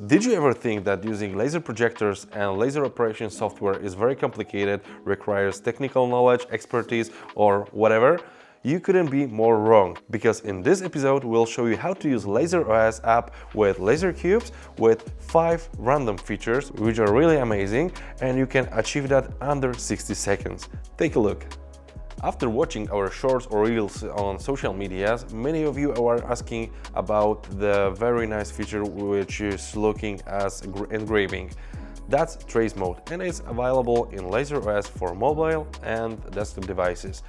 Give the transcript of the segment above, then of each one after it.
Did you ever think that using laser projectors and laser operation software is very complicated, requires technical knowledge, expertise, or whatever? You couldn't be more wrong, because in this episode we'll show you how to use LaserOS app with laser cubes with 5 random features which are really amazing, and you can achieve that under 60 seconds. Take a look. After watching our shorts or reels on social medias, many of you are asking about the very nice feature which is looking as engraving. That's trace mode, and it's available in LaserOS for mobile and desktop devices.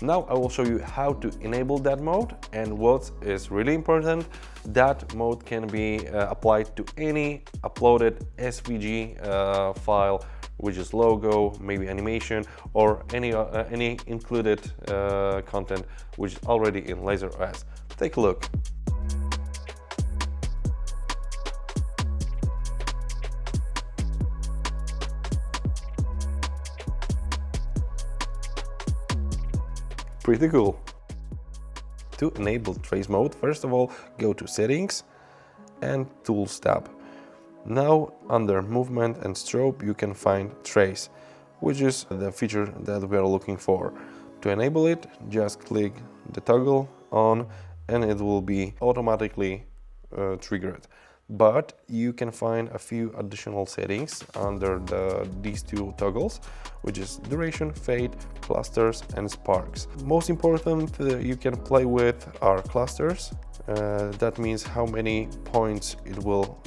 Now I will show you how to enable that mode, and what is really important, that mode can be applied to any uploaded SVG file, which is logo, maybe animation, or any included content which is already in LaserOS. Take a look. Pretty cool. To enable trace mode, first of all, go to Settings and Tools tab. Now, under Movement and Strobe, you can find Trace, which is the feature that we are looking for. To enable it, just click the toggle on and it will be automatically triggered. But you can find a few additional settings under these two toggles, which is duration, fade, clusters, and sparks. Most important you can play with are clusters. That means how many points it will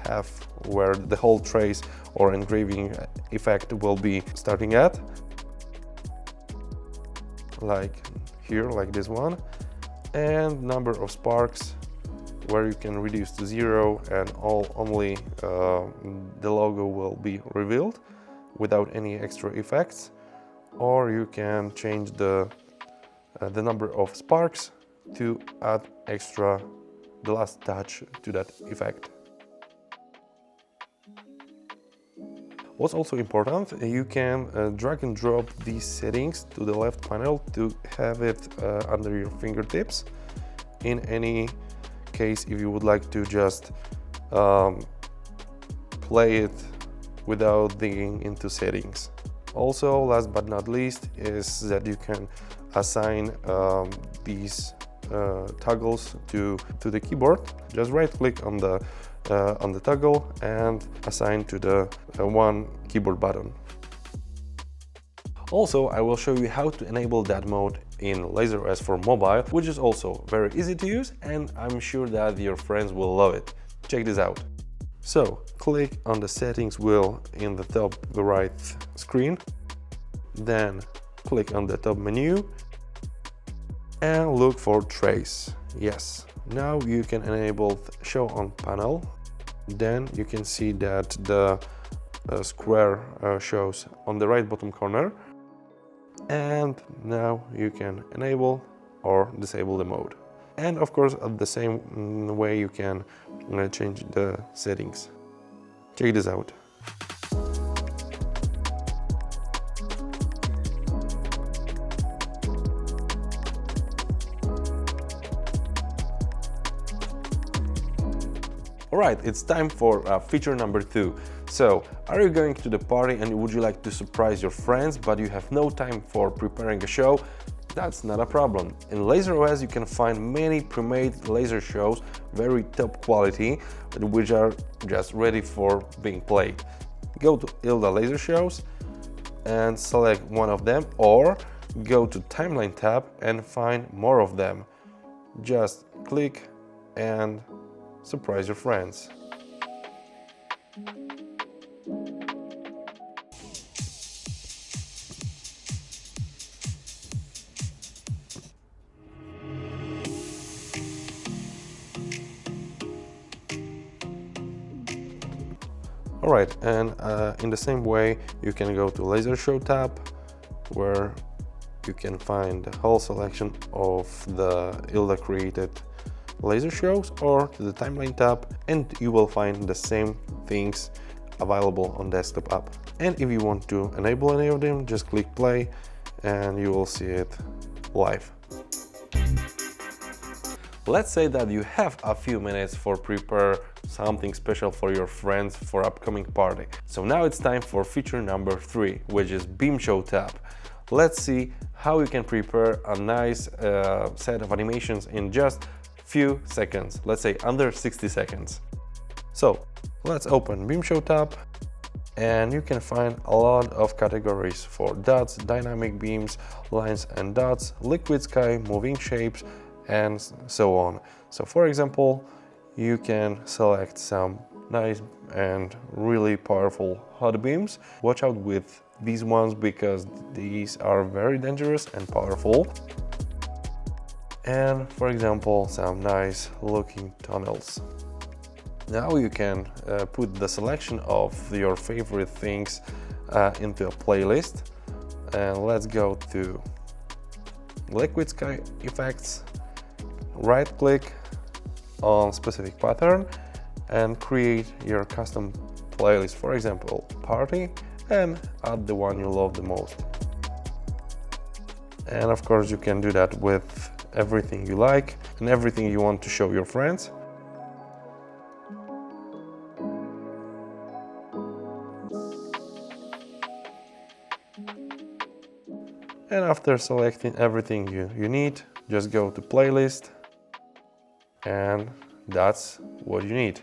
have where the whole trace or engraving effect will be starting at. Like here, like this one. And number of sparks, where you can reduce to 0 and only the logo will be revealed without any extra effects. Or you can change the number of sparks to add the last touch to that effect. What's also important, you can drag and drop these settings to the left panel to have it under your fingertips. In any case, if you would like to just play it without digging into settings. Also, last but not least, is that you can assign these toggles to the keyboard. Just right click on the toggle and assign to the one keyboard button. Also, I will show you how to enable that mode in LaserOS for mobile, which is also very easy to use, and I'm sure that your friends will love it. Check this out. So, click on the settings wheel in the top right screen, then click on the top menu and look for trace. Yes, now you can enable show on panel. Then you can see that the square shows on the right bottom corner. And now you can enable or disable the mode. And of course, at the same way you can change the settings. Check this out. Alright, it's time for feature number 2. So, are you going to the party and would you like to surprise your friends, but you have no time for preparing a show? That's not a problem. In LaserOS you can find many pre-made laser shows, very top quality, which are just ready for being played. Go to ILDA Laser Shows and select one of them, or go to Timeline tab and find more of them. Just click and surprise your friends. Alright, and in the same way you can go to Laser Show tab, where you can find the whole selection of the ILDA created laser shows, or to the Timeline tab, and you will find the same things available on desktop app. And if you want to enable any of them, just click play and you will see it live. Let's say that you have a few minutes for prepare something special for your friends for upcoming party. So now it's time for feature number 3, which is Beam Show tab. Let's see how you can prepare a nice set of animations in just few seconds, let's say under 60 seconds. So let's open Beam Show tab, and you can find a lot of categories for dots, dynamic beams, lines and dots, liquid sky, moving shapes, and so on. So for example, you can select some nice and really powerful hot beams. Watch out with these ones because these are very dangerous and powerful. And for example, some nice looking tunnels. Now you can put the selection of your favorite things into a playlist. And let's go to liquid sky effects, right click on specific pattern and create your custom playlist, for example party, and add the one you love the most. And of course you can do that with everything you like and everything you want to show your friends. And after selecting everything you need, just go to playlist, and that's what you need.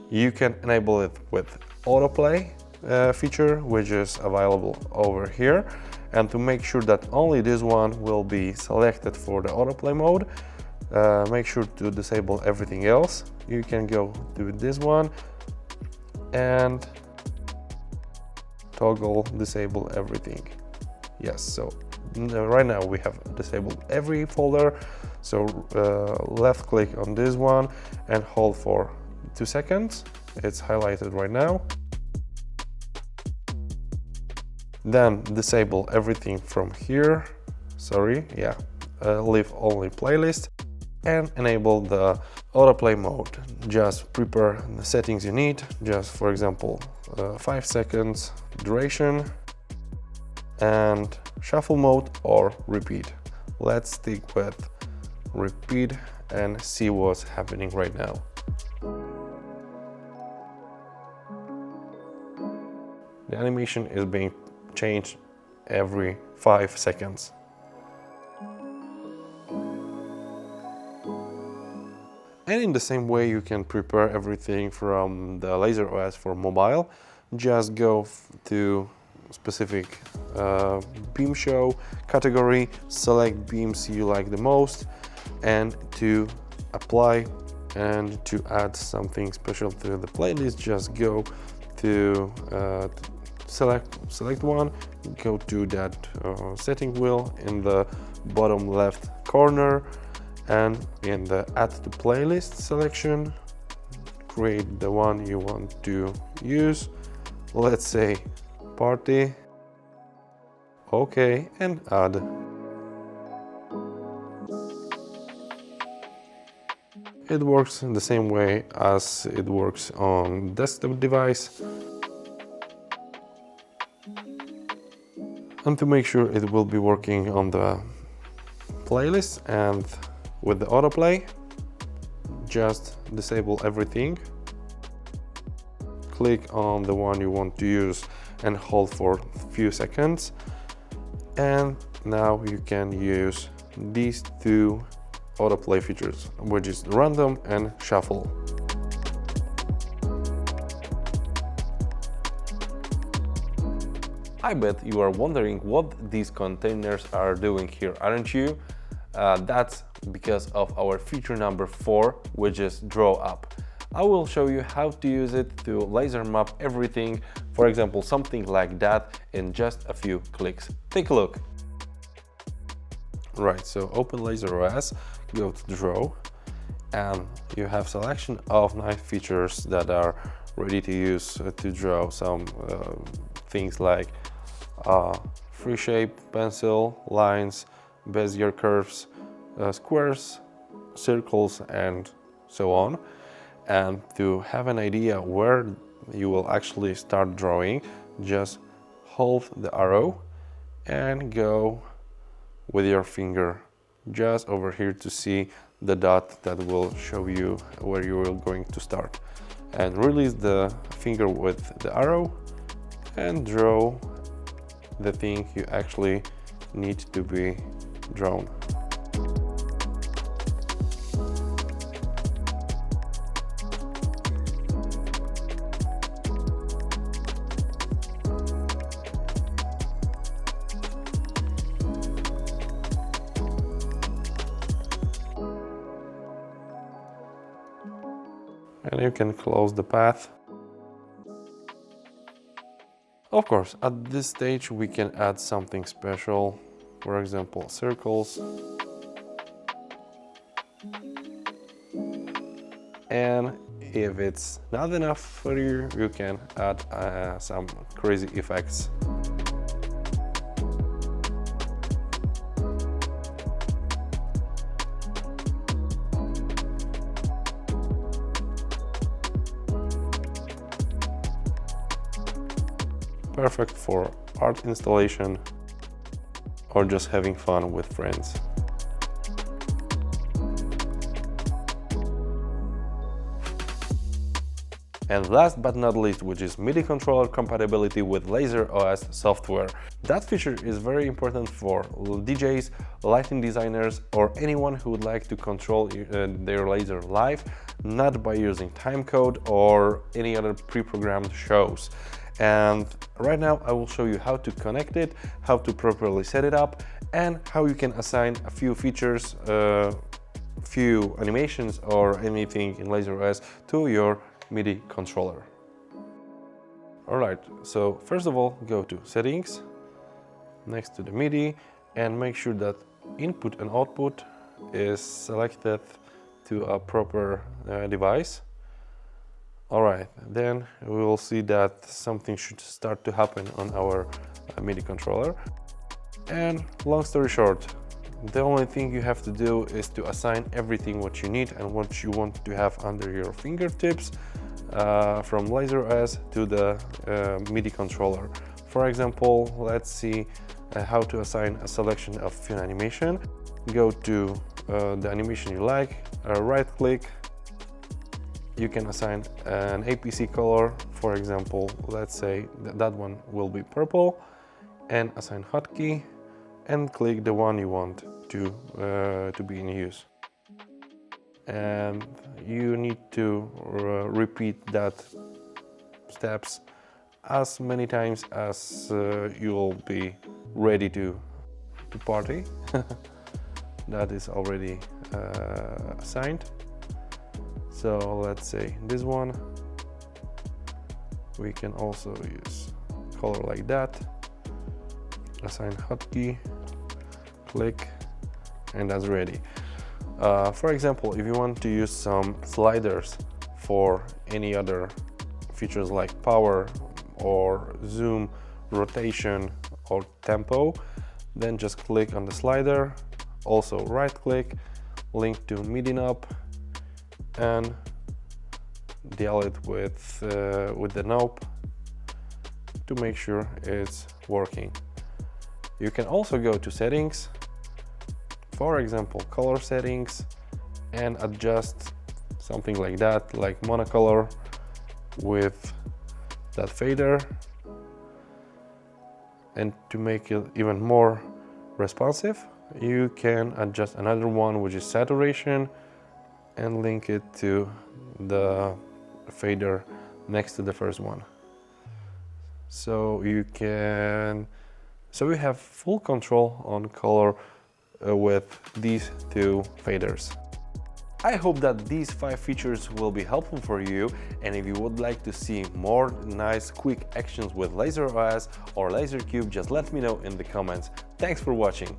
You can enable it with Autoplay feature, which is available over here. And to make sure that only this one will be selected for the Autoplay mode, make sure to disable everything else. You can go to this one and toggle disable everything. Yes, so right now we have disabled every folder. So left click on this one and hold for 2 seconds. It's highlighted right now. Then disable everything from here. Leave only playlist and enable the autoplay mode. Just prepare the settings you need. Just for example, 5 seconds duration and shuffle mode or repeat. Let's stick with repeat and see what's happening right now. The animation is being changed every 5 seconds. And in the same way you can prepare everything from the LaserOS for mobile. Just go to specific beam show category, select beams you like the most, and to apply and to add something special to the playlist, just go to select one, go to that setting wheel in the bottom left corner, and in the add to playlist selection, create the one you want to use. Let's say party. OK, and add. It works in the same way as it works on desktop device. And to make sure it will be working on the playlist and with the autoplay, just disable everything. Click on the one you want to use and hold for a few seconds. And now you can use these two autoplay features, which is random and shuffle. I bet you are wondering what these containers are doing here, aren't you? That's because of our feature number 4, which is Draw Up. I will show you how to use it to laser map everything, for example something like that, in just a few clicks. Take a look. Right, so open LaserOS, go to Draw, and you have selection of nice features that are ready to use to draw some things like free shape, pencil, lines, Bezier curves, squares, circles, and so on. And to have an idea where you will actually start drawing, just hold the arrow and go with your finger just over here to see the dot that will show you where you are going to start. And release the finger with the arrow and draw the thing you actually need to be drawn. And you can close the path. Of course, at this stage we can add something special, for example, circles. And if it's not enough for you, you can add some crazy effects. Perfect for art installation or just having fun with friends. And last but not least, which is MIDI controller compatibility with LaserOS software. That feature is very important for DJs, lighting designers, or anyone who would like to control their laser live, not by using timecode or any other pre-programmed shows. And right now I will show you how to connect it, how to properly set it up, and how you can assign a few features, few animations or anything in LaserOS to your MIDI controller. Alright, so first of all, go to Settings, next to the MIDI, and make sure that Input and Output is selected to a proper device. Alright, then we will see that something should start to happen on our MIDI controller. And long story short, the only thing you have to do is to assign everything what you need and what you want to have under your fingertips from LaserOS to the MIDI controller. For example, let's see how to assign a selection of film animation. Go to the animation you like, right click. You can assign an APC color, for example, let's say that one will be purple, and assign hotkey and click the one you want to be in use. And you need to repeat that steps as many times as you'll be ready to party. That is already assigned. So let's say this one, we can also use color like that, assign hotkey, click, and that's ready. For example, if you want to use some sliders for any other features like power or zoom, rotation or tempo, then just click on the slider, also right click, link to MIDI knob, and dial it with the knob to make sure it's working. You can also go to settings, for example color settings, and adjust something like that, like monocolor with that fader. And to make it even more responsive, you can adjust another one, which is saturation, and link it to the fader next to the first one. So you have full control on color with these two faders. I hope that these 5 features will be helpful for you, and if you would like to see more nice quick actions with LaserOS or LaserCube, just let me know in the comments. Thanks for watching.